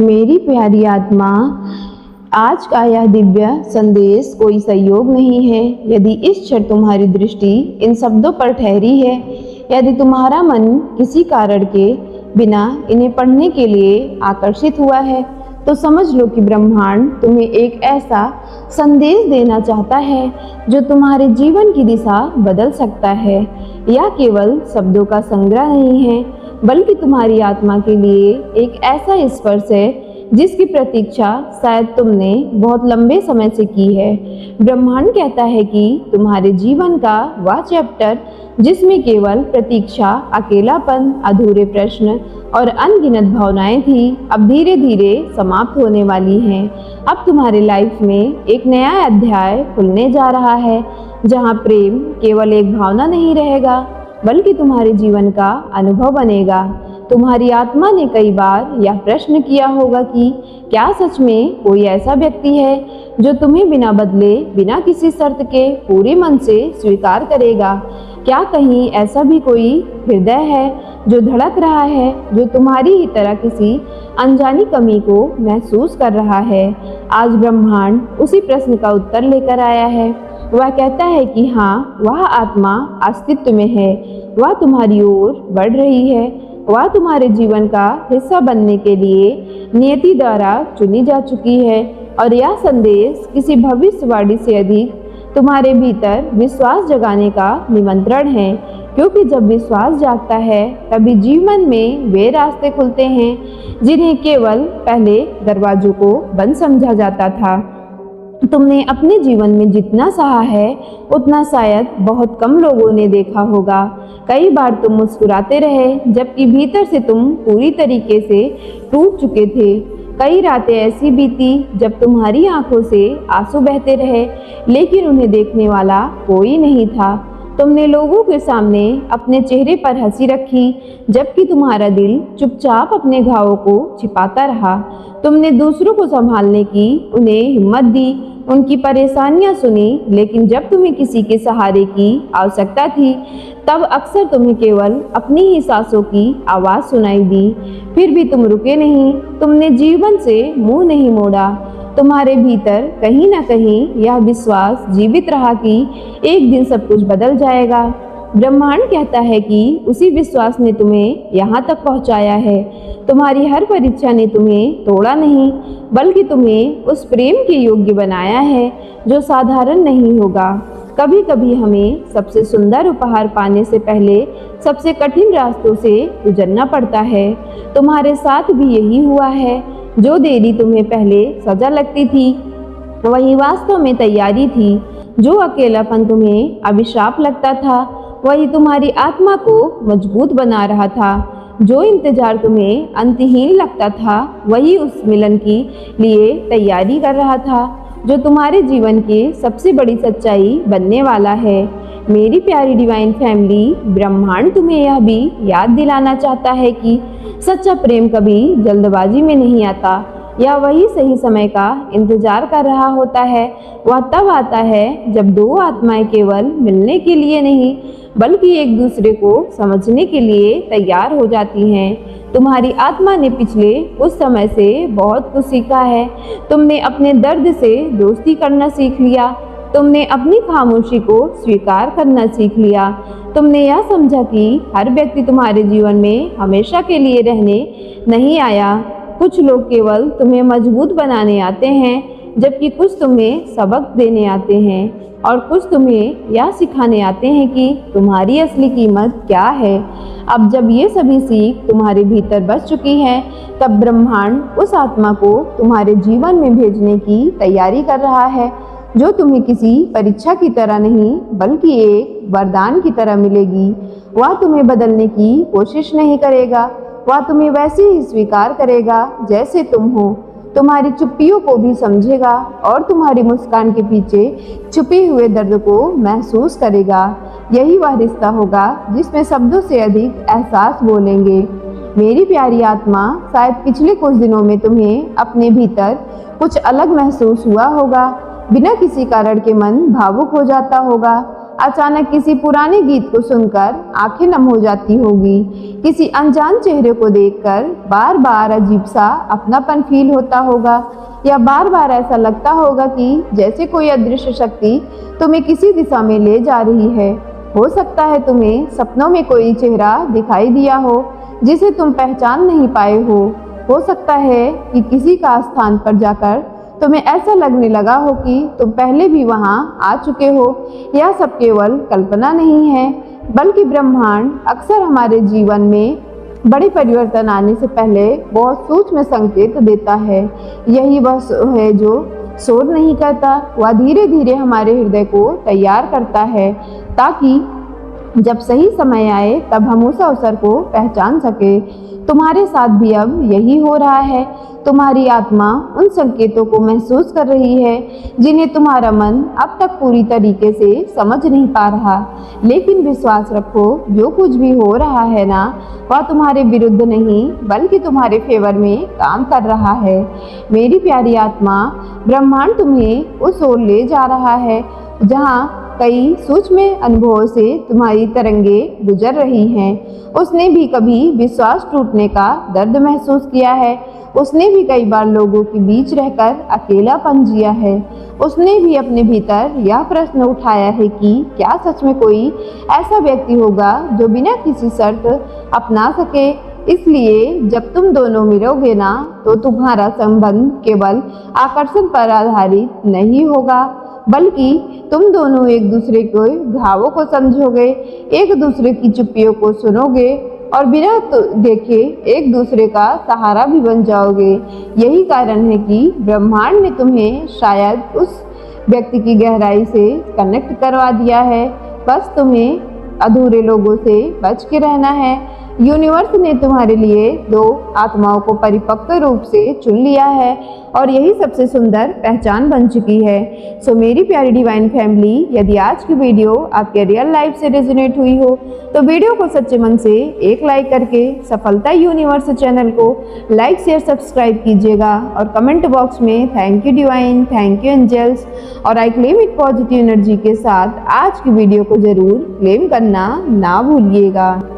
मेरी प्यारी आत्मा, आज का यह दिव्य संदेश कोई संयोग नहीं है। यदि इस क्षण तुम्हारी दृष्टि इन शब्दों पर ठहरी है, यदि तुम्हारा मन किसी कारण के बिना इन्हें पढ़ने के लिए आकर्षित हुआ है, तो समझ लो कि ब्रह्मांड तुम्हें एक ऐसा संदेश देना चाहता है जो तुम्हारे जीवन की दिशा बदल सकता है। यह केवल शब्दों का संग्रह नहीं है, बल्कि तुम्हारी आत्मा के लिए एक ऐसा स्पर्श है जिसकी प्रतीक्षा शायद तुमने बहुत लंबे समय से की है। ब्रह्मांड कहता है कि तुम्हारे जीवन का वह चैप्टर जिसमें केवल प्रतीक्षा, अकेलापन, अधूरे प्रश्न और अनगिनत भावनाएं थी, अब धीरे धीरे समाप्त होने वाली हैं। अब तुम्हारे लाइफ में एक नया अध्याय खुलने जा रहा है, जहां प्रेम केवल एक भावना नहीं रहेगा, बल्कि तुम्हारे जीवन का अनुभव बनेगा। तुम्हारी आत्मा ने कई बार यह प्रश्न किया होगा कि क्या सच में कोई ऐसा व्यक्ति है जो तुम्हें बिना बदले, बिना किसी शर्त के पूरे मन से स्वीकार करेगा? क्या कहीं ऐसा भी कोई हृदय है जो धड़क रहा है, जो तुम्हारी ही तरह किसी अनजानी कमी को महसूस कर रहा है? आज ब्रह्मांड उसी प्रश्न का उत्तर लेकर आया है। वह कहता है कि हाँ, वह आत्मा अस्तित्व में है, वह तुम्हारी ओर बढ़ रही है, वह तुम्हारे जीवन का हिस्सा बनने के लिए नियति द्वारा चुनी जा चुकी है। और यह संदेश किसी भविष्यवाणी से अधिक तुम्हारे भीतर विश्वास जगाने का निमंत्रण है, क्योंकि जब विश्वास जागता है तभी जीवन में वे रास्ते खुलते हैं जिन्हें केवल पहले दरवाजों को बंद समझा जाता था। तुमने अपने जीवन में जितना सहा है, उतना शायद बहुत कम लोगों ने देखा होगा। कई बार तुम मुस्कुराते रहे, जबकि भीतर से तुम पूरी तरीके से टूट चुके थे। कई रातें ऐसी बीती जब तुम्हारी आंखों से आंसू बहते रहे, लेकिन उन्हें देखने वाला कोई नहीं था। तुमने लोगों के सामने अपने चेहरे पर हंसी रखी, जबकि तुम्हारा दिल चुपचाप अपने घावों को छिपाता रहा। तुमने दूसरों को संभालने की उन्हें हिम्मत दी, उनकी परेशानियां सुनी, लेकिन जब तुम्हें किसी के सहारे की आवश्यकता थी, तब अक्सर तुम्हें केवल अपनी ही सांसों की आवाज़ सुनाई दी। फिर भी तुम रुके नहीं, तुमने जीवन से मुंह नहीं मोड़ा। तुम्हारे भीतर कहीं ना कहीं यह विश्वास जीवित रहा कि एक दिन सब कुछ बदल जाएगा। ब्रह्मांड कहता है कि उसी विश्वास ने तुम्हें यहाँ तक पहुँचाया है। तुम्हारी हर परीक्षा ने तुम्हें तोड़ा नहीं, बल्कि तुम्हें उस प्रेम के योग्य बनाया है जो साधारण नहीं होगा। कभी कभी हमें सबसे सुंदर उपहार पाने से पहले सबसे कठिन रास्तों से गुजरना पड़ता है। तुम्हारे साथ भी यही हुआ है। जो देरी तुम्हें पहले सजा लगती थी, वही वास्तव में तैयारी थी। जो अकेलापन तुम्हें अभिशाप लगता था, वही तुम्हारी आत्मा को मजबूत बना रहा था। जो इंतजार तुम्हें अंतहीन लगता था, वही उस मिलन के लिए तैयारी कर रहा था जो तुम्हारे जीवन की सबसे बड़ी सच्चाई बनने वाला है। मेरी प्यारी डिवाइन फैमिली, ब्रह्मांड तुम्हें यह भी याद दिलाना चाहता है कि सच्चा प्रेम कभी जल्दबाजी में नहीं आता। यह वही सही समय का इंतजार कर रहा होता है। वह तब आता है जब दो आत्माएं केवल मिलने के लिए नहीं, बल्कि एक दूसरे को समझने के लिए तैयार हो जाती हैं। तुम्हारी आत्मा ने पिछले उस समय से बहुत कुछ सीखा है। तुमने अपने दर्द से दोस्ती करना सीख लिया, तुमने अपनी खामोशी को स्वीकार करना सीख लिया। तुमने यह समझा कि हर व्यक्ति तुम्हारे जीवन में हमेशा के लिए रहने नहीं आया। कुछ लोग केवल तुम्हें मजबूत बनाने आते हैं, जबकि कुछ तुम्हें सबक देने आते हैं, और कुछ तुम्हें यह सिखाने आते हैं कि तुम्हारी असली कीमत क्या है। अब जब ये सभी सीख तुम्हारे भीतर बस चुकी है, तब ब्रह्मांड उस आत्मा को तुम्हारे जीवन में भेजने की तैयारी कर रहा है, जो तुम्हें किसी परीक्षा की तरह नहीं, बल्कि एक वरदान की तरह मिलेगी। वह तुम्हें बदलने की कोशिश नहीं करेगा, वह तुम्हें वैसे ही स्वीकार करेगा जैसे तुम हो। तुम्हारी चुप्पियों को भी समझेगा और तुम्हारी मुस्कान के पीछे छुपे हुए दर्द को महसूस करेगा। यही वह रिश्ता होगा जिसमें शब्दों से अधिक एहसास बोलेंगे। मेरी प्यारी आत्मा, शायद पिछले कुछ दिनों में तुम्हें अपने भीतर कुछ अलग महसूस हुआ होगा। बिना किसी कारण के मन भावुक हो जाता होगा, अचानक किसी पुराने गीत को सुनकर आंखें नम हो जाती होगी। किसी अनजान चेहरे को देखकर बार बार अजीब सा अपनापन फील होता होगा, या बार बार ऐसा लगता होगा कि जैसे कोई अदृश्य शक्ति तुम्हें किसी दिशा में ले जा रही है। हो सकता है तुम्हें सपनों में कोई चेहरा दिखाई दिया हो जिसे तुम पहचान नहीं पाए हो सकता है कि किसी का स्थान पर जाकर तुम्हें ऐसा लगने लगा हो कि तुम पहले भी वहां आ चुके हो। यह सब केवल कल्पना नहीं है, बल्कि ब्रह्मांड अक्सर हमारे जीवन में बड़े परिवर्तन आने से पहले बहुत सूक्ष्म संकेत देता है। यही वह है जो शोर नहीं करता, वह धीरे धीरे हमारे हृदय को तैयार करता है, ताकि जब सही समय आए तब हम उस अवसर को पहचान सके। तुम्हारे साथ भी अब यही हो रहा है। तुम्हारी आत्मा उन संकेतों को महसूस कर रही है जिन्हें तुम्हारा मन अब तक पूरी तरीके से समझ नहीं पा रहा। लेकिन विश्वास रखो, जो कुछ भी हो रहा है ना, वह तुम्हारे विरुद्ध नहीं बल्कि तुम्हारे फेवर में काम कर रहा है। मेरी प्यारी आत्मा, ब्रह्मांड तुम्हें उस ओर ले जा रहा है जहाँ कई सूक्ष्म अनुभवों से तुम्हारी तरंगे गुजर रही हैं। उसने भी कभी विश्वास टूटने का दर्द महसूस किया है। उसने भी कई बार लोगों के बीच रहकर अकेलापन जिया है। उसने भी अपने भीतर यह प्रश्न उठाया है कि क्या सच में कोई ऐसा व्यक्ति होगा जो बिना किसी शर्त अपना सके। इसलिए जब तुम दोनों मिलोगे ना, तो तुम्हारा संबंध केवल आकर्षण पर आधारित नहीं होगा, बल्कि तुम दोनों एक दूसरे के घावों को समझोगे, एक दूसरे की चुप्पियों को सुनोगे और बिना देखे एक दूसरे का सहारा भी बन जाओगे। यही कारण है कि ब्रह्मांड ने तुम्हें शायद उस व्यक्ति की गहराई से कनेक्ट करवा दिया है। बस तुम्हें अधूरे लोगों से बच के रहना है। यूनिवर्स ने तुम्हारे लिए दो आत्माओं को परिपक्व रूप से चुन लिया है और यही सबसे सुंदर पहचान बन चुकी है। सो मेरी प्यारी डिवाइन फैमिली, यदि आज की वीडियो आपके रियल लाइफ से रेजोनेट हुई हो तो वीडियो को सच्चे मन से एक लाइक करके सफलता यूनिवर्स चैनल को लाइक शेयर सब्सक्राइब कीजिएगा और कमेंट बॉक्स में thank you divine, thank you angels और I claim it positive energy के साथ आज की वीडियो को जरूर क्लेम करना ना भूलिएगा।